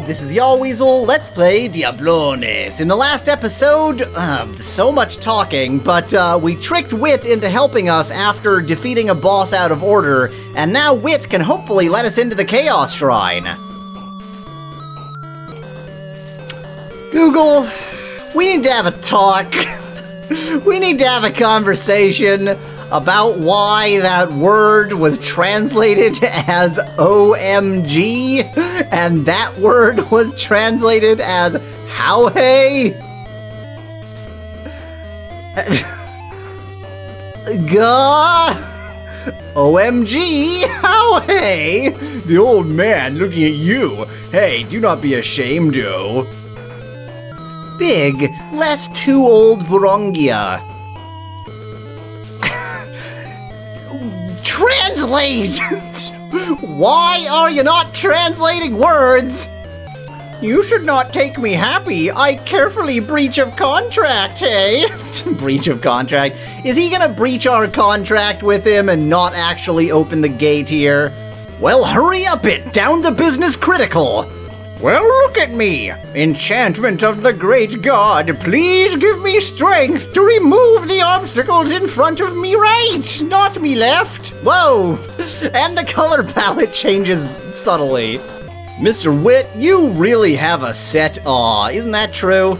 this is Yahweasel. Let's play Diablo NES. In the last episode, so much talking, but we tricked Wit into helping us after defeating a boss out of order, and now Wit can hopefully let us into the Chaos Shrine. Google, we need to have a talk. We need to have a conversation about why that word was translated as OMG, and that word was translated as how hey? Gah! OMG, how hey? The old man looking at you. Hey, do not be ashamed, oh. Big, less too old Burongia. Translate! Why are you not translating words? You should not take me happy. I carefully breach of contract, hey? Breach of contract? Is he gonna breach our contract with him and not actually open the gate here? Well, hurry up it, down to business critical. Well, look at me! Enchantment of the great god, please give me strength to remove the obstacles in front of me right, not me left. Whoa! And the color palette changes subtly. Mr. Wit, you really have a set awe, isn't that true?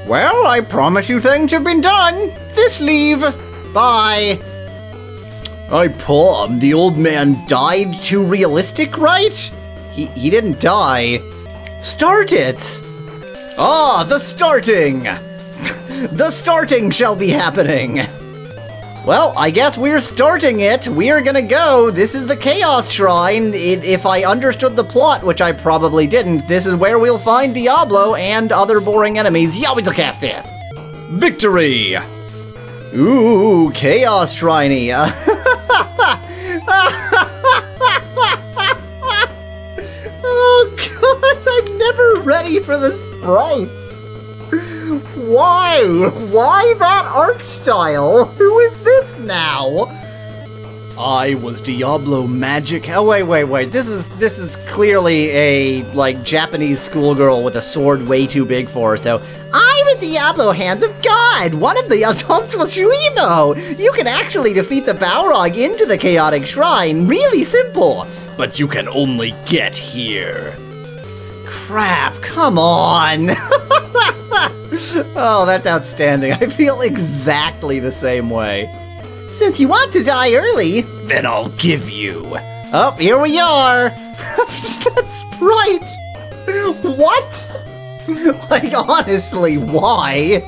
Well, I promise you things have been done. This leave. Bye. The old man died too realistic, right? He didn't die. Start it! Ah, the starting! The starting shall be happening! Well, I guess we're starting it. We're gonna go. This is the Chaos Shrine. If I understood the plot, which I probably didn't, this is where we'll find Diablo and other boring enemies. Yahweasel cast it! Victory! Ooh, Chaos Shrine-y. Oh god, I'm never ready for the sprites. Why? Why that art style? Who is this now? I was Diablo Magic. Oh wait. This is clearly a like Japanese schoolgirl with a sword way too big for her. So I'm a Diablo Hands of God. One of the adults was Shuimo. You can actually defeat the Balrog into the Chaotic Shrine. Really simple. But you can only get here. Crap, come on. Oh, that's outstanding. I feel exactly the same way. Since you want to die early, then I'll give you. Oh, here we are. That sprite. What? Like, honestly, why?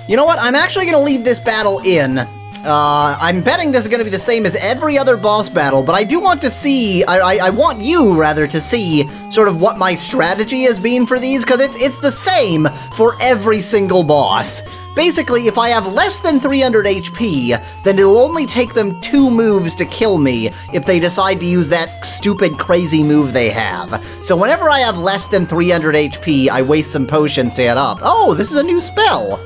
You know what? I'm actually going to leave this battle in. I'm betting this is going to be the same as every other boss battle, but I do want to see, I want you, rather, to see sort of what my strategy has been for these, because it's the same for every single boss. Basically, if I have less than 300 HP, then it'll only take them 2 moves to kill me if they decide to use that stupid, crazy move they have. So whenever I have less than 300 HP, I waste some potions to get up. Oh, this is a new spell!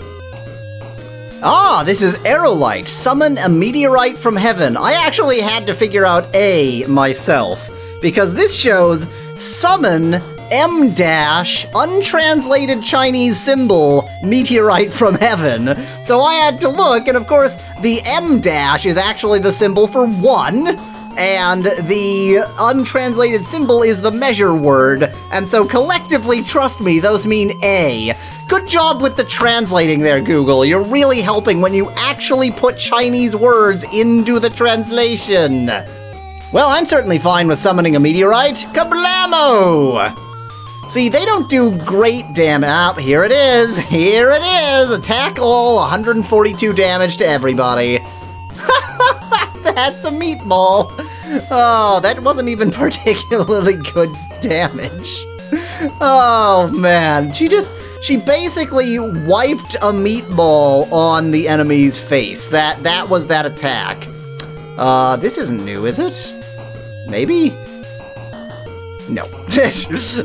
Ah, this is Aerolite. Summon a meteorite from heaven. I actually had to figure out A myself, because this shows summon M dash, untranslated Chinese symbol, meteorite from heaven. So I had to look, and of course, the M dash is actually the symbol for 1, and the untranslated symbol is the measure word, and so collectively, trust me, those mean A. Good job with the translating there, Google. You're really helping when you actually put Chinese words into the translation. Well, I'm certainly fine with summoning a meteorite. Kablamo! See, they don't do great damage. Ah, here it is. Here it is. Attack all, 142 damage to everybody. That's a meatball. Oh, that wasn't even particularly good damage. Oh, man. She basically wiped a meatball on the enemy's face. That was that attack. This isn't new, is it? Maybe? No.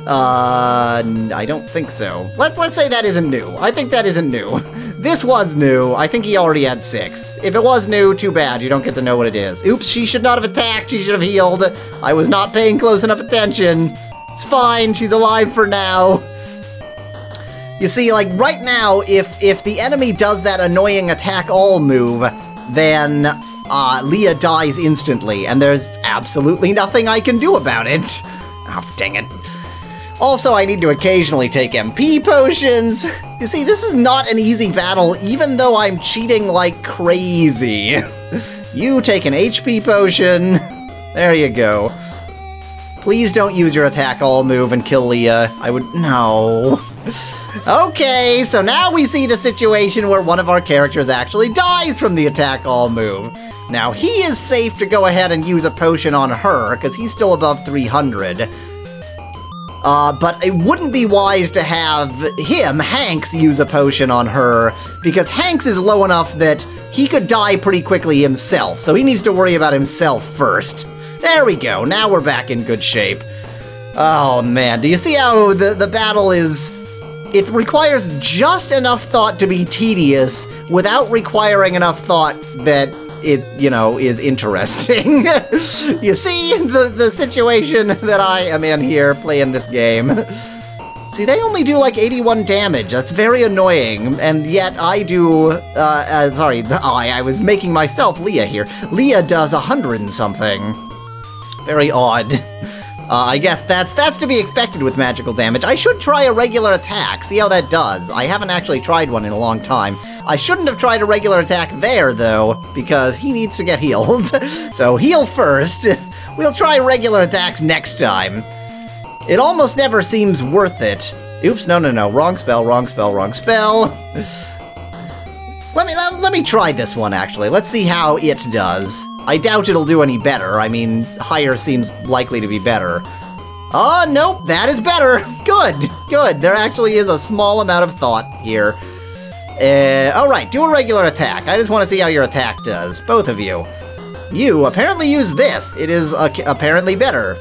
I don't think so. Let's say that isn't new. I think that isn't new. This was new. I think he already had 6. If it was new, too bad. You don't get to know what it is. Oops, she should not have attacked. She should have healed. I was not paying close enough attention. It's fine, she's alive for now. You see, like, right now, if the enemy does that annoying attack all move, then Leah dies instantly, and there's absolutely nothing I can do about it. Oh, dang it. Also, I need to occasionally take MP potions. You see, this is not an easy battle, even though I'm cheating like crazy. You take an HP potion. There you go. Please don't use your attack all move and kill Leah. I would... no. Okay, so now we see the situation where one of our characters actually dies from the attack all move. Now, he is safe to go ahead and use a potion on her, because he's still above 300. But it wouldn't be wise to have him, Hanks, use a potion on her, because Hanks is low enough that he could die pretty quickly himself, so he needs to worry about himself first. There we go, now we're back in good shape. Oh man, do you see how the battle is... It requires just enough thought to be tedious without requiring enough thought that it, you know, is interesting. You see the situation that I am in here playing this game. See, they only do like 81 damage. That's very annoying. And yet I do, sorry, I was making myself Leah here. Leah does 100 and something. Very odd. I guess that's to be expected with magical damage. I should try a regular attack, see how that does. I haven't actually tried one in a long time. I shouldn't have tried a regular attack there, though, because he needs to get healed. So heal first. We'll try regular attacks next time. It almost never seems worth it. Oops, no, wrong spell, wrong spell, wrong spell. Let me try this one, actually. Let's see how it does. I doubt it'll do any better. I mean, higher seems likely to be better. Oh, nope, that is better. Good, good. There actually is a small amount of thought here. Alright, do a regular attack. I just want to see how your attack does, both of you. You apparently use this. It is apparently better.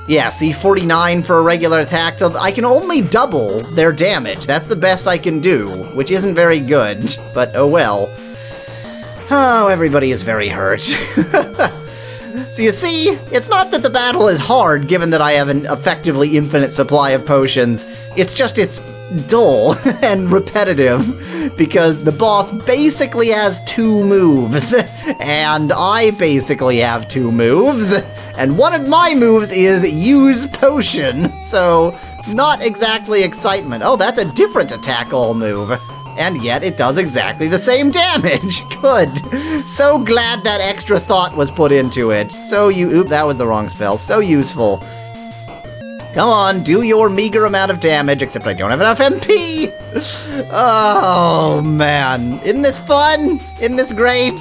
Yeah, see, 49 for a regular attack, so I can only double their damage. That's the best I can do, which isn't very good, but oh well. Oh, everybody is very hurt. So you see, it's not that the battle is hard, given that I have an effectively infinite supply of potions. It's just it's dull and repetitive, because the boss basically has 2 moves, and I basically have 2 moves, and one of my moves is use potion, so not exactly excitement. Oh, that's a different attack all move. And yet it does exactly the same damage. Good. So glad that extra thought was put into it. Oop, that was the wrong spell. So useful. Come on, do your meager amount of damage, except I don't have enough MP. Oh, man. Isn't this fun? Isn't this great?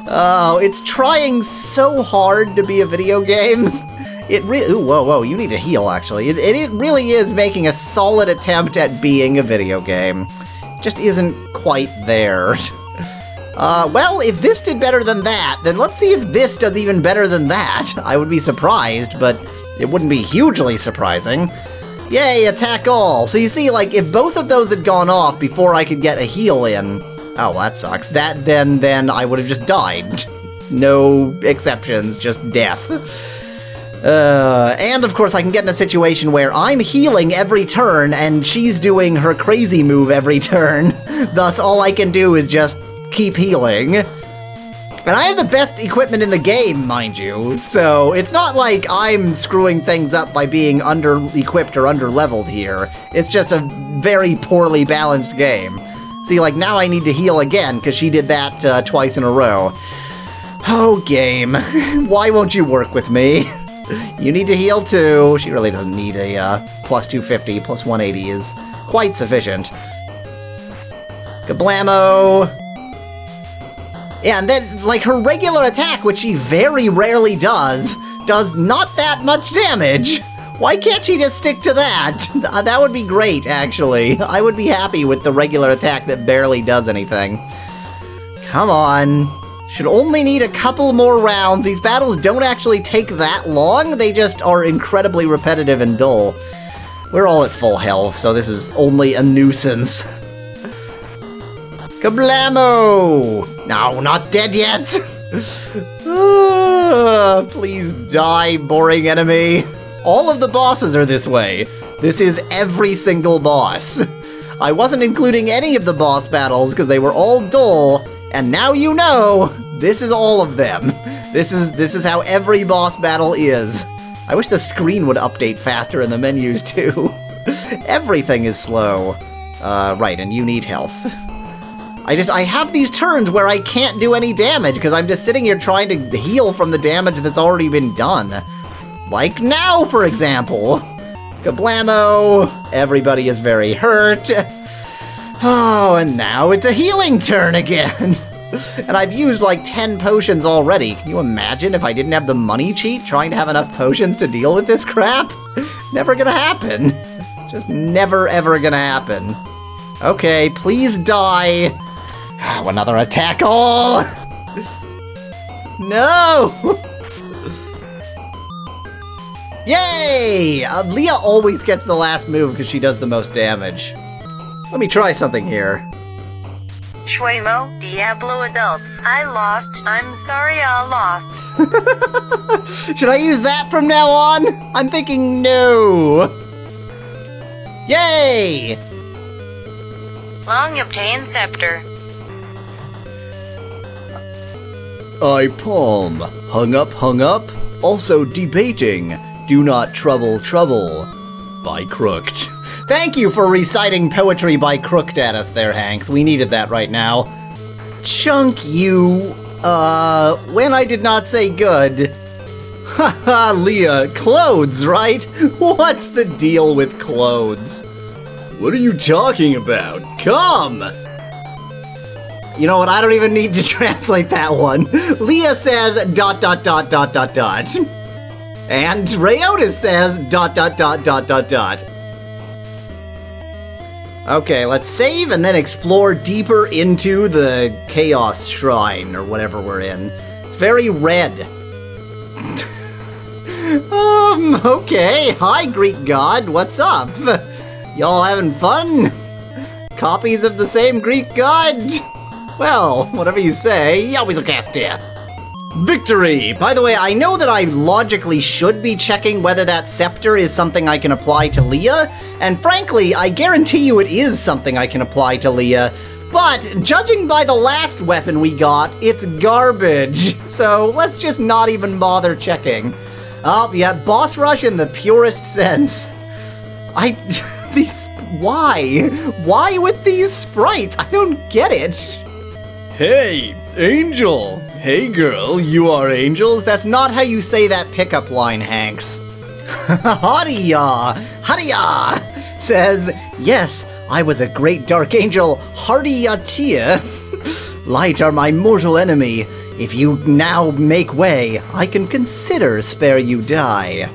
Oh, it's trying so hard to be a video game. It really... Ooh, whoa, you need to heal, actually. It really is making a solid attempt at being a video game. Just isn't quite there. Well, if this did better than that, then let's see if this does even better than that. I would be surprised, but it wouldn't be hugely surprising. Yay, attack all. So you see, like, if both of those had gone off before I could get a heal in... Oh, well, that sucks. Then I would have just died. No exceptions, just death. And of course I can get in a situation where I'm healing every turn and she's doing her crazy move every turn. Thus, all I can do is just keep healing. And I have the best equipment in the game, mind you, so it's not like I'm screwing things up by being under-equipped or under-leveled here. It's just a very poorly balanced game. See, like, now I need to heal again, because she did that twice in a row. Oh, game. Why won't you work with me? You need to heal too. She really doesn't need a plus 250, plus 180 is quite sufficient. Kablamo! Yeah, and then, like, her regular attack, which she very rarely does not that much damage. Why can't she just stick to that? That would be great, actually. I would be happy with the regular attack that barely does anything. Come on. Should only need a couple more rounds. These battles don't actually take that long. They just are incredibly repetitive and dull. We're all at full health, so this is only a nuisance. Kablamo! No, not dead yet! Please die, boring enemy. All of the bosses are this way. This is every single boss. I wasn't including any of the boss battles because they were all dull, and now you know, this is all of them. This is how every boss battle is. I wish the screen would update faster in the menus too. Everything is slow. Right, and you need health. I have these turns where I can't do any damage because I'm just sitting here trying to heal from the damage that's already been done. Like now, for example. Kablamo! Everybody is very hurt. Oh, and now it's a healing turn again. And I've used like 10 potions already. Can you imagine if I didn't have the money cheat trying to have enough potions to deal with this crap? Never gonna happen. Just never ever gonna happen. Okay, please die. Another attack all. No! Yay! Leah always gets the last move because she does the most damage. Let me try something here. Shwaymo, Diablo adults. I lost. I'm sorry I lost. Should I use that from now on? I'm thinking no. Yay! Long obtain scepter. I palm. Hung up. Also debating. Do not trouble. By Crooked. Thank you for reciting poetry by Crooked at us there, Hanks. We needed that right now. Chunk you, when I did not say good. Haha, Leah, clothes, right? What's the deal with clothes? What are you talking about? Come! You know what, I don't even need to translate that one. Leah says ... And Rayotis says ... Okay, let's save and then explore deeper into the Chaos Shrine, or whatever we're in. It's very red. Okay. Hi, Greek god. What's up? Y'all having fun? Copies of the same Greek god? Well, whatever you say, Yahweasel cast death. Victory! By the way, I know that I logically should be checking whether that scepter is something I can apply to Leah, and frankly, I guarantee you it is something I can apply to Leah, but judging by the last weapon we got, it's garbage. So let's just not even bother checking. Oh, yeah, boss rush in the purest sense. Why? Why with these sprites? I don't get it. Hey, Angel! Hey girl, you are angels? That's not how you say that pickup line, Hanks. Hadiya! Hadiya! Says, yes, I was a great dark angel, Hadiya. Light are my mortal enemy. If you now make way, I can consider spare you die.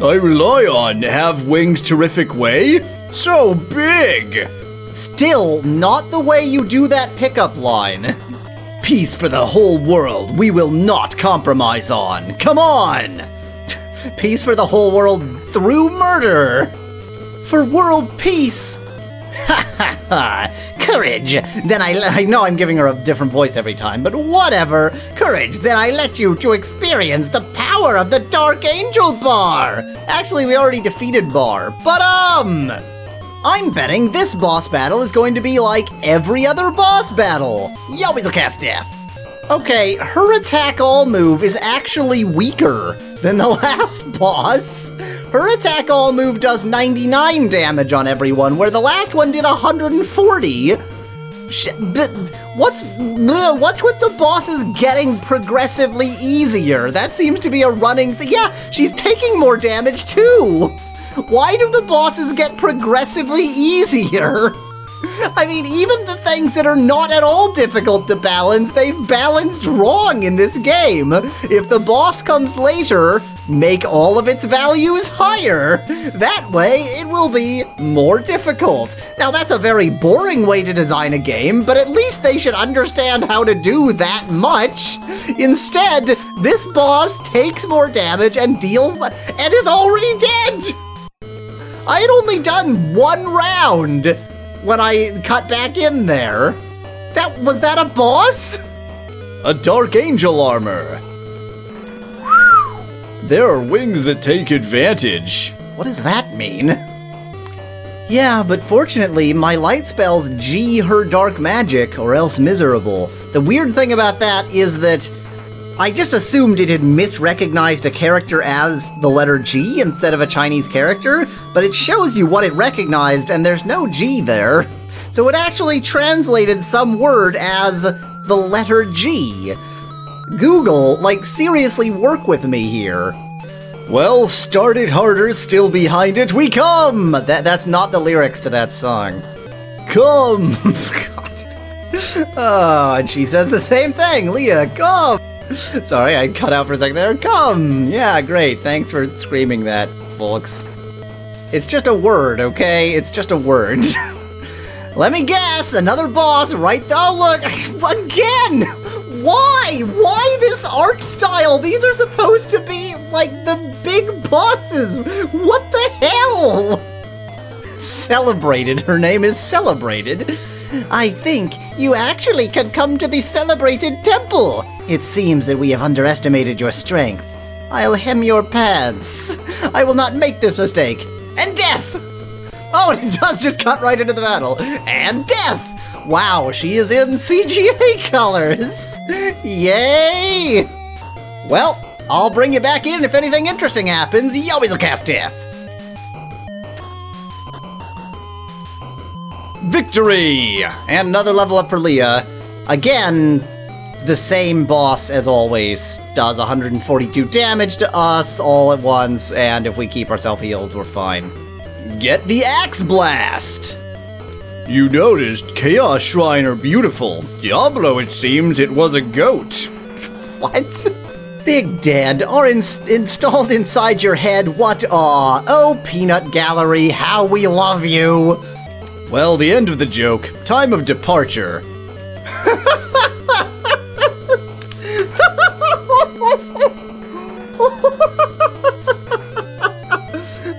I rely on have wings terrific way? So big! Still, not the way you do that pickup line. Peace for the whole world, we will not compromise on. Come on! Peace for the whole world through murder! For world peace! Ha ha ha! Courage! Then I know I'm giving her a different voice every time, but whatever. Courage, then I let you to experience the power of the Dark Angel Bar! Actually, we already defeated Bar, but I'm betting this boss battle is going to be like every other boss battle. Yahweasel cast death. Okay, her attack all move is actually weaker than the last boss. Her attack all move does 99 damage on everyone, where the last one did 140. But what's with the bosses getting progressively easier? That seems to be a running thing. Yeah, she's taking more damage too. Why do the bosses get progressively easier? I mean, even the things that are not at all difficult to balance, they've balanced wrong in this game. If the boss comes later, make all of its values higher. That way, it will be more difficult. Now, that's a very boring way to design a game, but at least they should understand how to do that much. Instead, this boss takes more damage and deals and is already dead. I had only done one round when I cut back in there. Was that a boss? A Dark Angel armor. There are wings that take advantage. What does that mean? Yeah, but fortunately, my light spells G her dark magic, or else miserable. The weird thing about that is that I just assumed it had misrecognized a character as the letter G instead of a Chinese character, but it shows you what it recognized and there's no G there. So it actually translated some word as the letter G. Google, like, seriously work with me here. Well, start it harder, still behind it we come! That's not the lyrics to that song. Come! God. Oh, and she says the same thing, Leah, come! Sorry, I cut out for a second there. Come! Yeah, great, thanks for screaming that, folks. It's just a word, okay? It's just a word. Let me guess, another boss right there. Oh, look, again! Why? Why this art style? These are supposed to be, like, the big bosses. What the hell? Celebrated. Her name is Celebrated. I think you actually can come to the Celebrated Temple. It seems that we have underestimated your strength. I'll hem your pants. I will not make this mistake. And death! Oh, it does just cut right into the battle. And death! Wow, she is in CGA colors! Yay! Well, I'll bring you back in if anything interesting happens. Yahweasel cast death! Victory! And another level up for Leah. Again, the same boss as always. Does 142 damage to us all at once, and if we keep ourselves healed, we're fine. Get the Axe Blast! You noticed Chaos Shrine are beautiful. Diablo, it seems it was a goat. What? Big Dad are installed inside your head. What aw? Oh, Peanut Gallery, how we love you. Well, the end of the joke. Time of departure.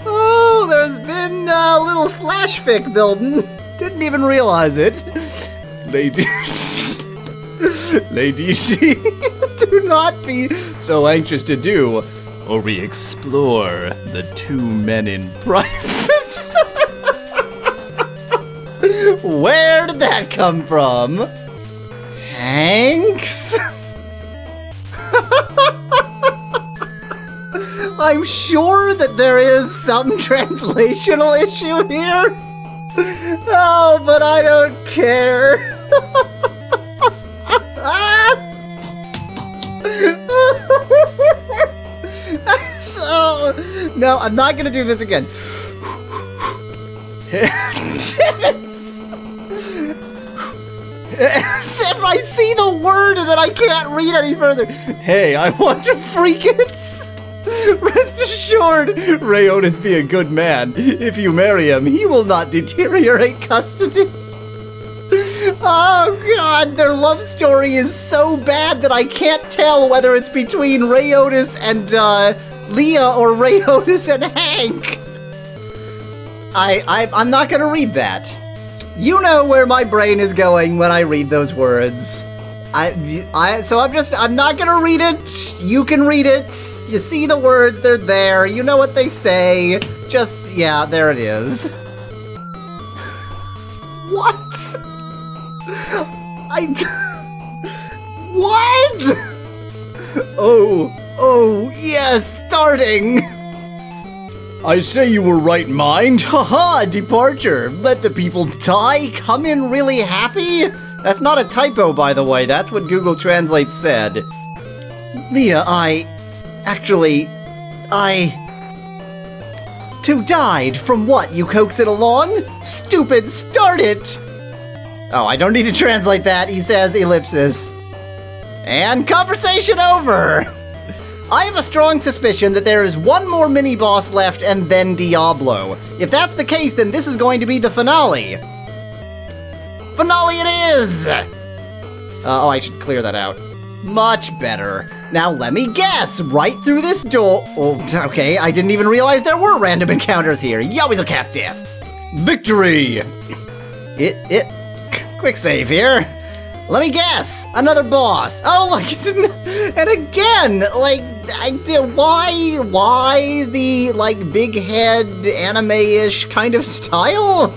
Oh, there's been a little slash fic building. Didn't even realize it. Ladies, Do not be so anxious to do, or we explore the two men in private. Where did that come from? Hanks? I'm sure that there is some translational issue here. Oh, but I don't care. So, no, I'm not gonna do this again. If I see the word and then I can't read any further. Hey, I want to freak it. Rest assured, Rayotis be a good man. If you marry him, he will not deteriorate custody. Oh god, their love story is so bad that I can't tell whether it's between Rayotis and Leah or Rayotis and Hank. I'm not gonna read that. You know where my brain is going when I read those words. So I'm not gonna read it. You can read it. You see the words, they're there. You know what they say. Just, yeah, there it is. What? What? Oh, yes, starting. I say you were right in mind. Haha, departure. Let the people die. Come in really happy. That's not a typo, by the way. That's what Google Translate said. Leah, To died from what? You coax it along? Stupid, start it! Oh, I don't need to translate that. He says ellipsis. And conversation over! I have a strong suspicion that there is one more mini-boss left and then Diablo. If that's the case, then this is going to be the finale. Finale it is! Oh, I should clear that out. Much better. Now let me guess, right through this door. Oh, okay, I didn't even realize there were random encounters here. Yahweasel cast death. Victory! Quick save here. Let me guess, another boss. Oh, look, and again, like, why the, like, big head anime-ish kind of style?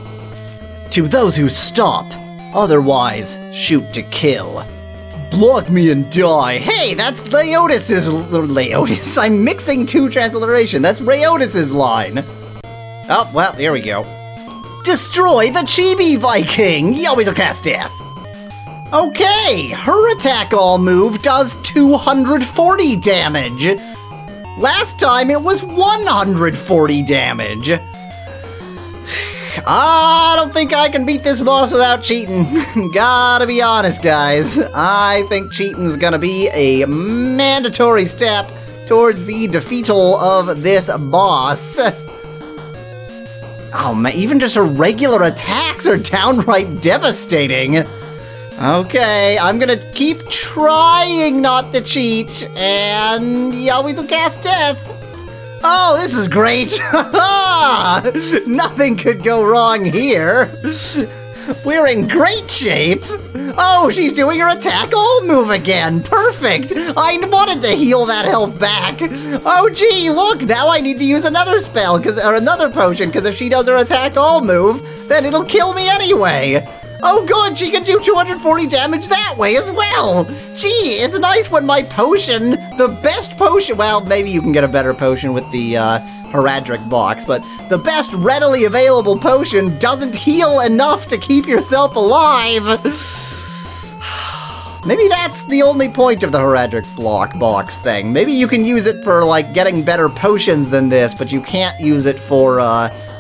To those who stop, otherwise shoot to kill. Block me and die. Hey, that's Leotis's I'm mixing two transliteration. That's Rayotis's line. Oh, well, here we go. Destroy the Chibi Viking! Yahweasel cast death! Okay, her attack all move does 240 damage. Last time it was 140 damage. I don't think I can beat this boss without cheating. Gotta be honest, guys. I think cheating's gonna be a mandatory step towards the defeatal of this boss. Oh man, even just her regular attacks are downright devastating. Okay, I'm gonna keep trying not to cheat, and Yahweasel cast death. Oh, this is great! Nothing could go wrong here. We're in great shape. Oh, she's doing her attack all move again. Perfect. I wanted to heal that health back. Oh, gee, look, now I need to use another spell, or another potion, because if she does her attack all move, then it'll kill me anyway. Oh good, she can do 240 damage that way as well! Gee, it's nice when my potion, the best potion, well, maybe you can get a better potion with the Heraldric box, but the best readily available potion doesn't heal enough to keep yourself alive! Maybe that's the only point of the Heraldric box thing. Maybe you can use it for, like, getting better potions than this, but you can't use it for,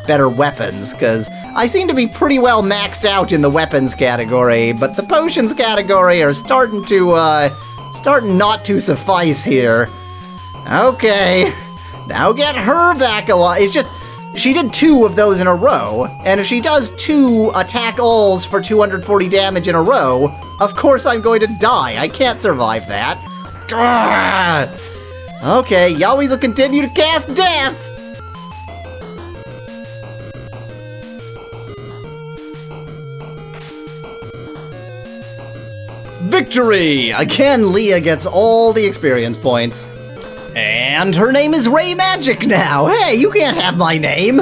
better weapons, because I seem to be pretty well maxed out in the weapons category, but the potions category are starting not to suffice here. Okay, now get her back alive. It's just, she did 2 of those in a row, and if she does 2 attack alls for 240 damage in a row, of course I'm going to die. I can't survive that. Grrr. Okay, Yahweh will continue to cast death. Victory! Again, Leah gets all the experience points. And her name is Ray Magic now! Hey, you can't have my name!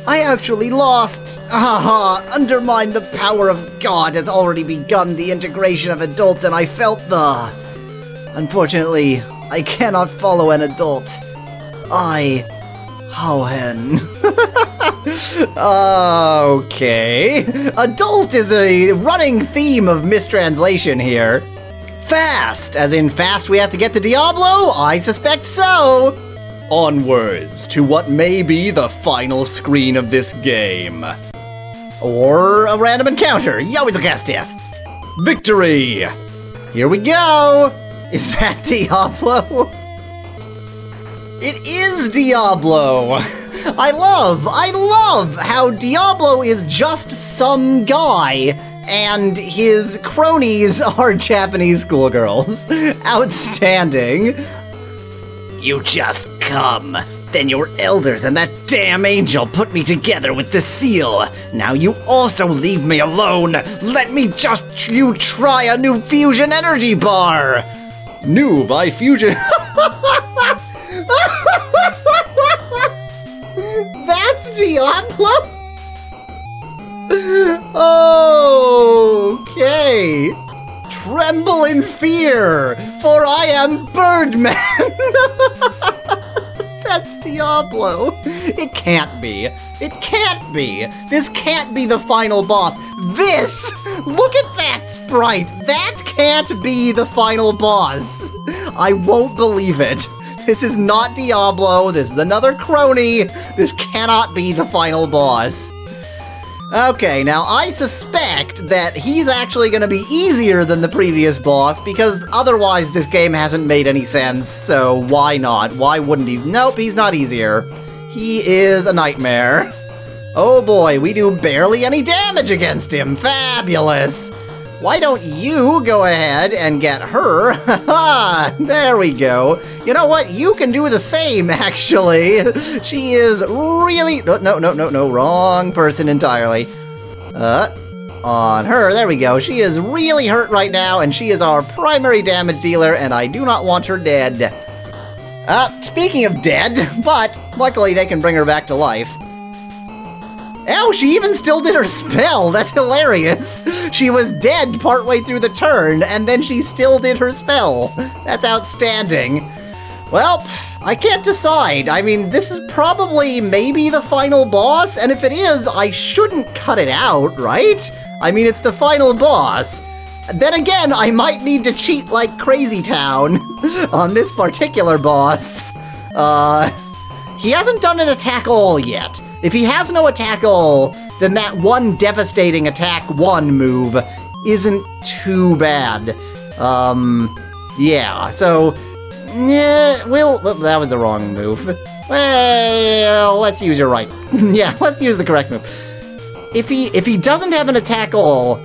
I actually lost! Haha, undermine the power of God has already begun the integration of adults, and I felt the... Unfortunately, I cannot follow an adult. Howen. Okay. Adult is a running theme of mistranslation here. Fast, as in fast we have to get to Diablo? I suspect so. Onwards to what may be the final screen of this game. Or a random encounter. Yahweasel cast death. Victory! Here we go! Is that Diablo? It is Diablo! I love how Diablo is just some guy, and his cronies are Japanese schoolgirls. Outstanding. You just come. Then your elders and that damn angel put me together with the seal. Now you also leave me alone. Let me just you try a new fusion energy bar. New by fusion. That's Diablo? Okay. Tremble in fear, for I am Birdman. That's Diablo. It can't be. It can't be. This can't be the final boss. This! Look at that sprite. That can't be the final boss. I won't believe it. This is not Diablo. This is another crony. This cannot be the final boss. Okay, now I suspect that he's actually going to be easier than the previous boss, because otherwise this game hasn't made any sense, so why not? Why wouldn't he? Nope, he's not easier. He is a nightmare. Oh boy, we do barely any damage against him. Fabulous. Why don't you go ahead and get her? Haha, there we go. You know what? You can do the same, actually. She is really... No, wrong person entirely. On her, there we go. She is really hurt right now, and she is our primary damage dealer, and I do not want her dead. Speaking of dead, but luckily they can bring her back to life. Oh, she even still did her spell. That's hilarious. She was dead partway through the turn, and then she still did her spell. That's outstanding. Well, I can't decide. I mean, this is probably maybe the final boss, and if it is, I shouldn't cut it out, right? I mean, it's the final boss. Then again, I might need to cheat like Crazy Town on this particular boss. He hasn't done an attack all yet. If he has no attack all, then that one devastating attack one move isn't too bad. Yeah, so, that was the wrong move. Well, let's use your right. Yeah, let's use the correct move. If he doesn't have an attack all,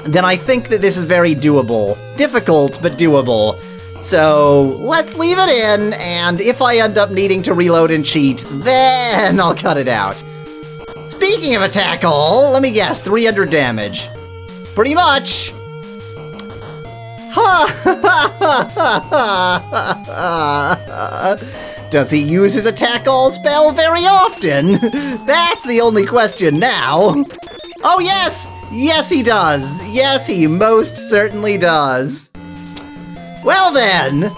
then I think that this is very doable. Difficult, but doable. So, let's leave it in, and if I end up needing to reload and cheat, then I'll cut it out. Speaking of attack all, let me guess, 300 damage. Pretty much. Does he use his attack all spell very often? That's the only question now. Oh yes! Yes he does. Yes he most certainly does. Well then.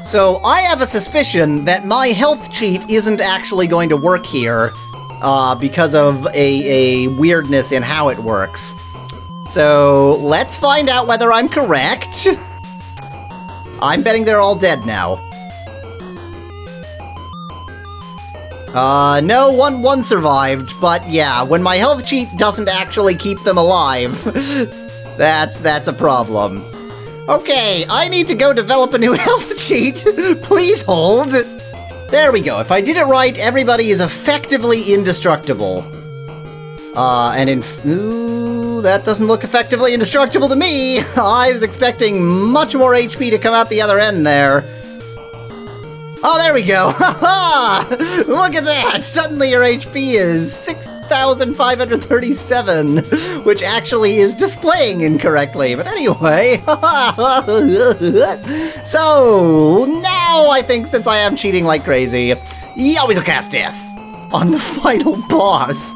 So I have a suspicion that my health cheat isn't actually going to work here because of a weirdness in how it works. So let's find out whether I'm correct. I'm betting they're all dead now. No, one survived, but yeah, when my health cheat doesn't actually keep them alive, that's a problem. Okay, I need to go develop a new health cheat. Please hold. There we go. If I did it right, everybody is effectively indestructible. Ooh, that doesn't look effectively indestructible to me. I was expecting much more HP to come out the other end there. Oh, there we go. Look at that. Suddenly your HP is 6,537, which actually is displaying incorrectly. But anyway. So, now I think since I am cheating like crazy, Yahweasel cast death on the final boss.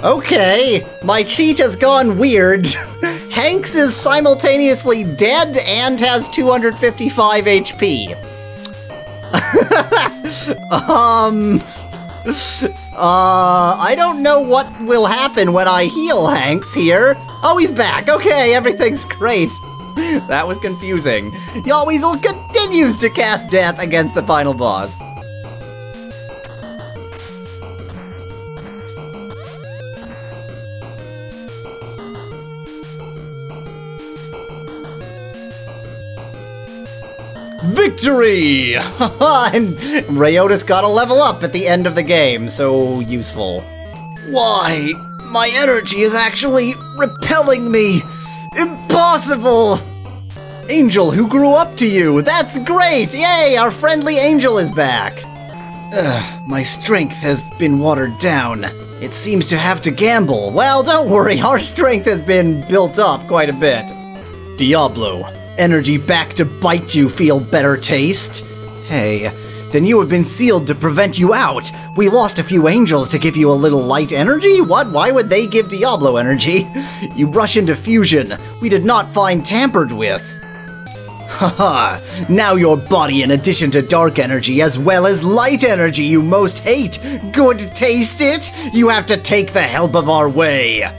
Okay, my cheat has gone weird. Hanks is simultaneously dead and has 255 HP. I don't know what will happen when I heal Hanks here. Oh, he's back. Okay, everything's great. That was confusing. Yahweasel continues to cast death against the final boss. Victory! And Rayotis got a level up at the end of the game, so useful. Why? My energy is actually repelling me! Impossible! Angel who grew up to you! That's great! Yay! Our friendly Angel is back! My strength has been watered down. It seems to have to gamble. Well, don't worry, our strength has been built up quite a bit. Diablo. Energy back to bite you, feel better taste? Hey, then you have been sealed to prevent you out. We lost a few angels to give you a little light energy? What? Why would they give Diablo energy? You rush into fusion. We did not find tampered with. Haha, now your body in addition to dark energy as well as light energy you most hate. Good taste it? You have to take the help of our way.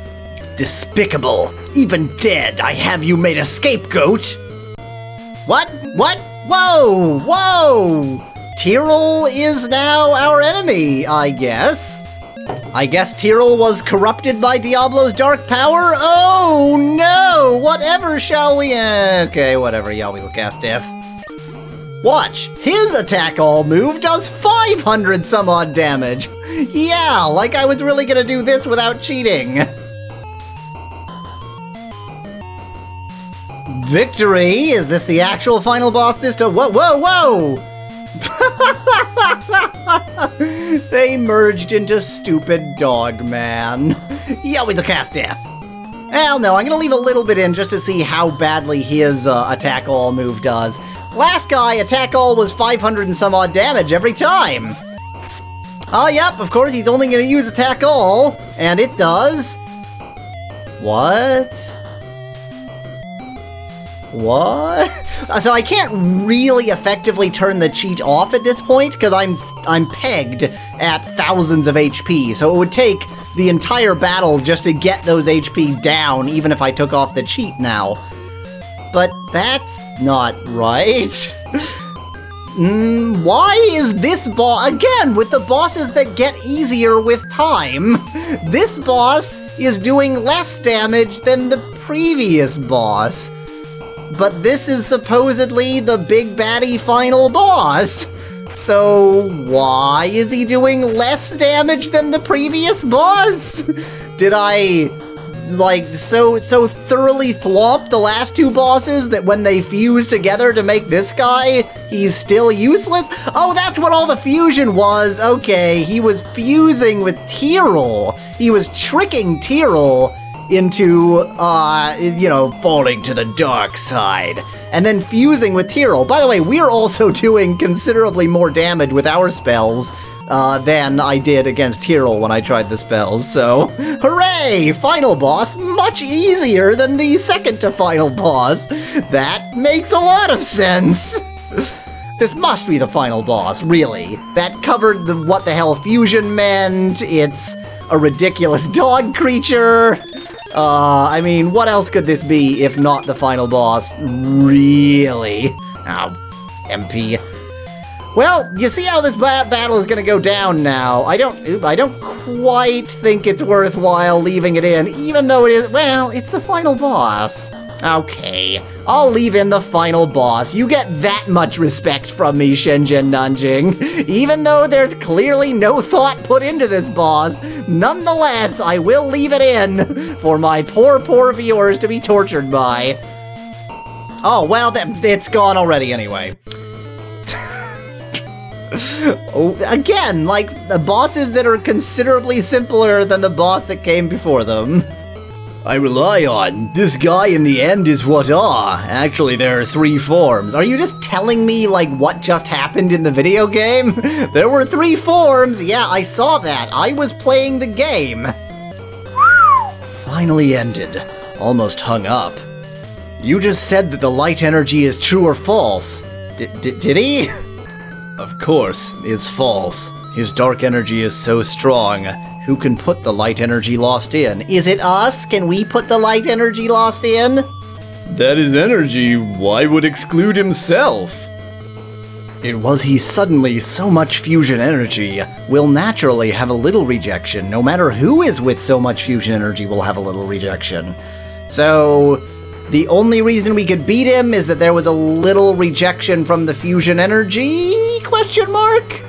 Despicable. Even dead, I have you made a scapegoat. What? What? Whoa! Whoa! Tyrell is now our enemy, I guess. I guess Tyrell was corrupted by Diablo's dark power? Oh no! Whatever shall we... Okay, whatever, Yahweasel cast death. Watch! His attack all move does 500 some odd damage! Yeah, like I was really gonna do this without cheating. Victory! Is this the actual final boss this time? Whoa, whoa, whoa! They merged into stupid dog man. Yahweasel cast death. Well, no, I'm gonna leave a little bit in just to see how badly his attack all move does. Last guy, attack all was 500 and some odd damage every time. Oh, yep, of course he's only gonna use attack all, and it does. What? What? So I can't really effectively turn the cheat off at this point, because I'm pegged at thousands of HP, so it would take the entire battle just to get those HP down, even if I took off the cheat now. But that's not right. Why is this boss, again, with the bosses that get easier with time, this boss is doing less damage than the previous boss? But this is supposedly the big baddie final boss. So why is he doing less damage than the previous boss? Did I, like, so thoroughly thwomp the last two bosses that when they fuse together to make this guy, he's still useless? Oh, that's what all the fusion was. Okay, he was fusing with Tyrell. He was tricking Tyrell into, you know, falling to the dark side, and then fusing with Tyrell. By the way, we're also doing considerably more damage with our spells than I did against Tyrell when I tried the spells, so hooray! Final boss, much easier than the second to final boss. That makes a lot of sense. This must be the final boss, really. That covered the what the hell fusion meant. It's a ridiculous dog creature. I mean, what else could this be if not the final boss? Really? Oh, MP. Well, you see how this battle is gonna go down now. I don't quite think it's worthwhile leaving it in, even though it is, well, it's the final boss. Okay, I'll leave in the final boss. You get that much respect from me, Shenzhen Nanjing. Even though there's clearly no thought put into this boss, nonetheless, I will leave it in for my poor viewers to be tortured by. Oh, well, it's gone already anyway. Oh, again, like, the bosses that are considerably simpler than the boss that came before them. I rely on. This guy in the end is what Actually, there are 3 forms. Are you just telling me, like, what just happened in the video game? There were 3 forms. Yeah, I saw that. I was playing the game. Finally ended. Almost hung up. You just said that the light energy is true or false. Did he? Of course, is false. His dark energy is so strong. Who can put the light energy lost in? Is it us? Can we put the light energy lost in? That is energy. Why would exclude himself? It was he suddenly so much fusion energy will naturally have a little rejection. No matter who is with so much fusion energy will have a little rejection. So the only reason we could beat him is that there was a little rejection from the fusion energy? Question mark?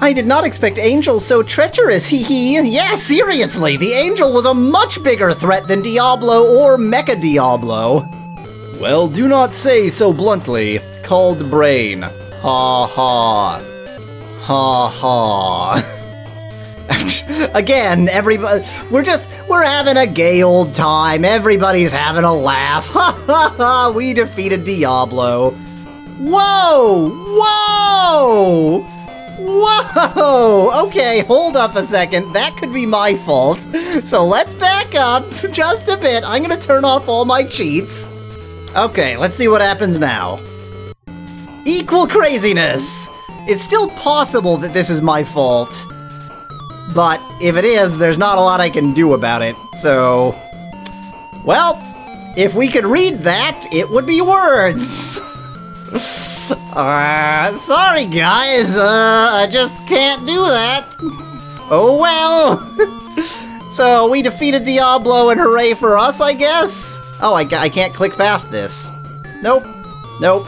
I did not expect angels so treacherous, hee hee. Yeah, seriously, the angel was a much bigger threat than Diablo or Mecha Diablo. Well, do not say so bluntly. Called brain. Ha ha. Ha ha. Again, everybody, we're having a gay old time. Everybody's having a laugh. Ha ha ha, we defeated Diablo. Whoa! Whoa! Whoa! Okay, hold up a second. That could be my fault. So let's back up just a bit. I'm gonna turn off all my cheats. Okay, let's see what happens now. Equal craziness! It's still possible that this is my fault. But if it is, there's not a lot I can do about it. So, well, if we could read that, it would be words. Sorry guys, I just can't do that. Oh well. So we defeated Diablo and hooray for us, I guess? Oh, I can't click past this. Nope. Nope.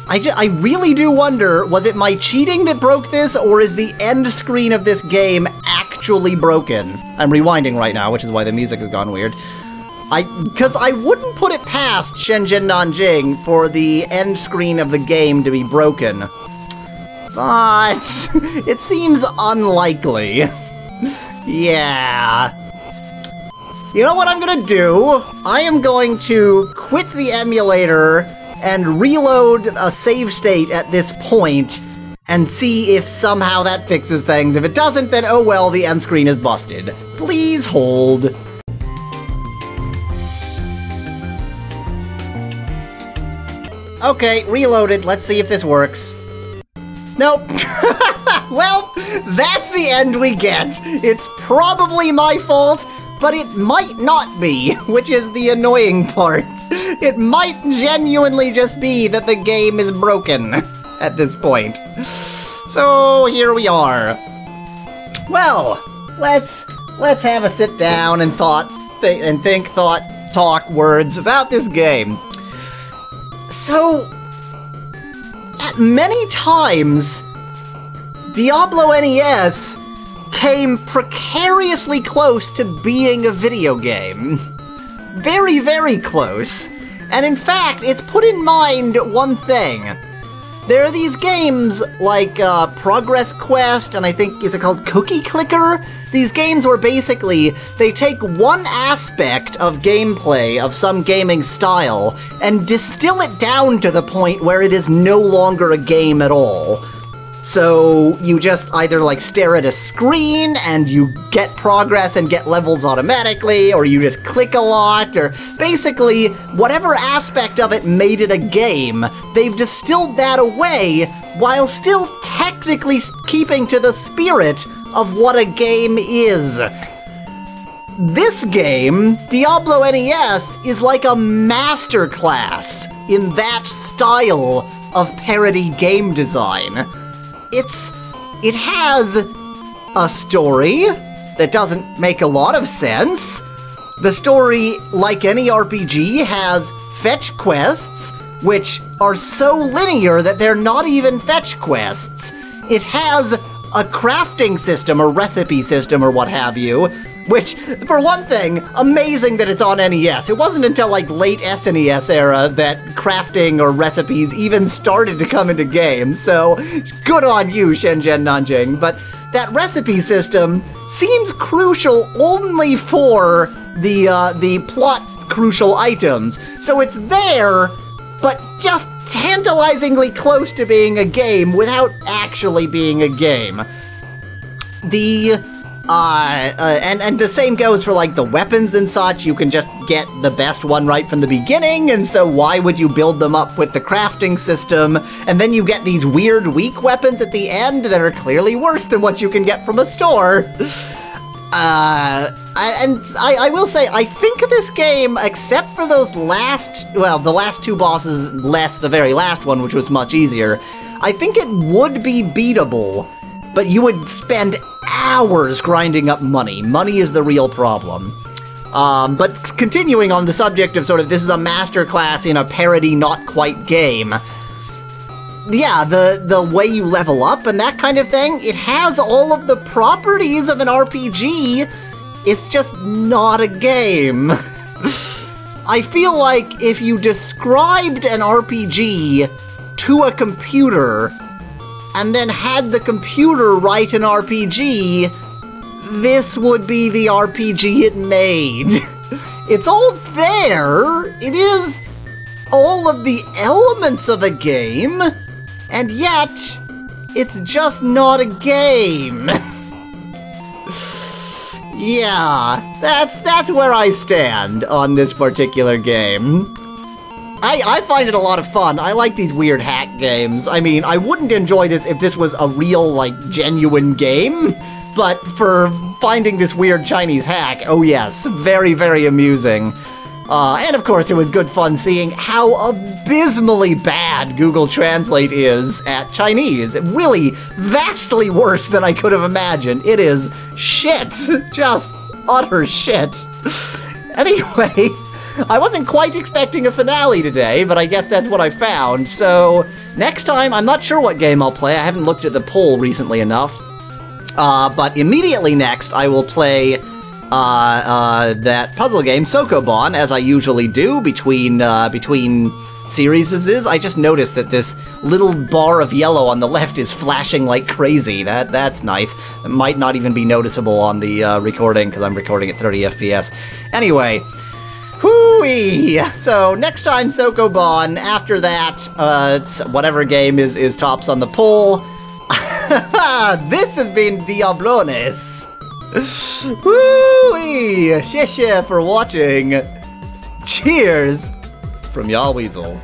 I really do wonder, was it my cheating that broke this, or is the end screen of this game actually broken? I'm rewinding right now, which is why the music has gone weird. Because I wouldn't put it past Shenzhen Nanjing for the end screen of the game to be broken. But it seems unlikely. Yeah. You know what I'm gonna do? I am going to quit the emulator and reload a save state at this point and see if somehow that fixes things. If it doesn't, then oh well, the end screen is busted. Please hold. Okay, reloaded. Let's see if this works. Nope. Well, that's the end we get. It's probably my fault, but it might not be, which is the annoying part. It might genuinely just be that the game is broken at this point. So here we are. Well, let's have a sit down and talk words about this game. So, at many times, Diablo NES came precariously close to being a video game. Very, very close. And in fact, it's put in mind one thing. There are these games like Progress Quest, and I think, is it called Cookie Clicker? These games where basically they take one aspect of gameplay of some gaming style and distill it down to the point where it is no longer a game at all. So you just either like stare at a screen and you get progress and get levels automatically, or you just click a lot, or basically whatever aspect of it made it a game, they've distilled that away while still technically keeping to the spirit of what a game is. This game, Diablo NES, is like a masterclass in that style of parody game design. It has a story that doesn't make a lot of sense. The story, like any RPG, has fetch quests, which are so linear that they're not even fetch quests. It has a crafting system, or recipe system, or what have you, which, for one thing, amazing that it's on NES. It wasn't until, like, late SNES era that crafting or recipes even started to come into games, so good on you, Shenzhen Nanjing. But that recipe system seems crucial only for the plot-crucial items. So it's there, but just tantalizingly close to being a game without actually being a game. And the same goes for, like, the weapons and such. You can just get the best one right from the beginning, and so why would you build them up with the crafting system? And then you get these weird, weak weapons at the end that are clearly worse than what you can get from a store. I will say, I think this game, except for those the last two bosses, less the very last one, which was much easier, I think it would be beatable, but you would spend hours grinding up money. Money is the real problem. But continuing on the subject of sort of this is a masterclass in a parody not quite game. Yeah, the way you level up and that kind of thing, it has all of the properties of an RPG, it's just not a game. I feel like if you described an RPG to a computer and then had the computer write an RPG, this would be the RPG it made. It's all there. It is all of the elements of a game, and yet it's just not a game. Yeah, that's where I stand on this particular game. I find it a lot of fun. I like these weird hack games. I mean, I wouldn't enjoy this if this was a real, like, genuine game, but for finding this weird Chinese hack, oh yes, very, very amusing. And of course, it was good fun seeing how abysmally bad Google Translate is at Chinese. Really vastly worse than I could have imagined. It is shit. Just utter shit. Anyway, I wasn't quite expecting a finale today, but I guess that's what I found. So next time, I'm not sure what game I'll play. I haven't looked at the poll recently enough. But immediately next, I will play that puzzle game, Sokoban, as I usually do between series this is. I just noticed that this little bar of yellow on the left is flashing like crazy. That's nice. It might not even be noticeable on the recording, because I'm recording at 30 FPS. Anyway, hooey! So, next time Sokoban, after that, whatever game is tops on the poll. This has been Diablo NES. Woo-wee! Xie xie for watching. Cheers from Yahweasel.